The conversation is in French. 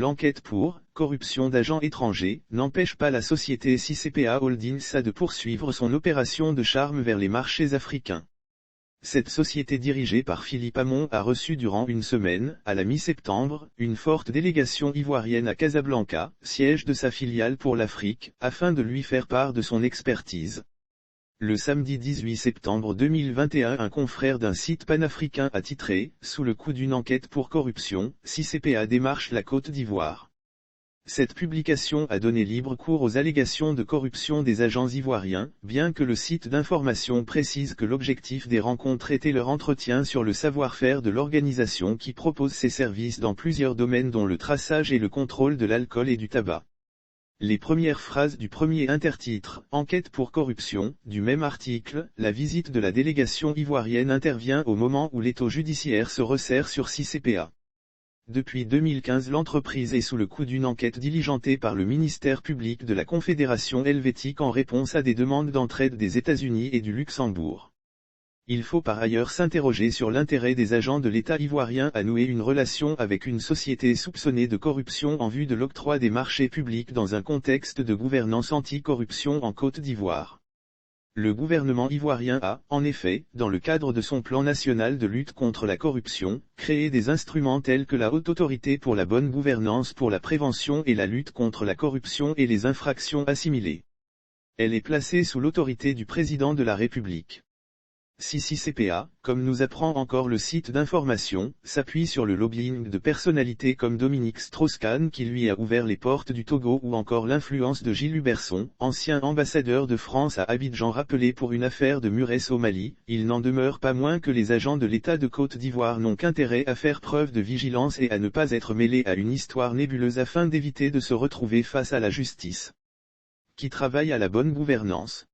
L'enquête pour corruption d'agents étrangers n'empêche pas la société CCPA Holdings SA de poursuivre son opération de charme vers les marchés africains. Cette société dirigée par Philippe Hamon a reçu durant une semaine, à la mi-septembre, une forte délégation ivoirienne à Casablanca, siège de sa filiale pour l'Afrique, afin de lui faire part de son expertise. Le samedi 18 septembre 2021, un confrère d'un site panafricain a titré « Sous le coup d'une enquête pour corruption, CCPA démarche la Côte d'Ivoire ». Cette publication a donné libre cours aux allégations de corruption des agents ivoiriens, bien que le site d'information précise que l'objectif des rencontres était leur entretien sur le savoir-faire de l'organisation qui propose ses services dans plusieurs domaines dont le traçage et le contrôle de l'alcool et du tabac. Les premières phrases du premier intertitre, Enquête pour corruption, du même article, la visite de la délégation ivoirienne intervient au moment où l'étau judiciaire se resserre sur CCPA. Depuis 2015, l'entreprise est sous le coup d'une enquête diligentée par le ministère public de la Confédération helvétique en réponse à des demandes d'entraide des États-Unis et du Luxembourg. Il faut par ailleurs s'interroger sur l'intérêt des agents de l'État ivoirien à nouer une relation avec une société soupçonnée de corruption en vue de l'octroi des marchés publics dans un contexte de gouvernance anti-corruption en Côte d'Ivoire. Le gouvernement ivoirien a, en effet, dans le cadre de son plan national de lutte contre la corruption, créé des instruments tels que la Haute Autorité pour la bonne gouvernance pour la prévention et la lutte contre la corruption et les infractions assimilées. Elle est placée sous l'autorité du président de la République. CCPA, comme nous apprend encore le site d'information, s'appuie sur le lobbying de personnalités comme Dominique Strauss-Kahn qui lui a ouvert les portes du Togo ou encore l'influence de Gilles Huberson, ancien ambassadeur de France à Abidjan rappelé pour une affaire de Mures au Mali. Il n'en demeure pas moins que les agents de l'État de Côte d'Ivoire n'ont qu'intérêt à faire preuve de vigilance et à ne pas être mêlés à une histoire nébuleuse afin d'éviter de se retrouver face à la justice. Qui travaille à la bonne gouvernance.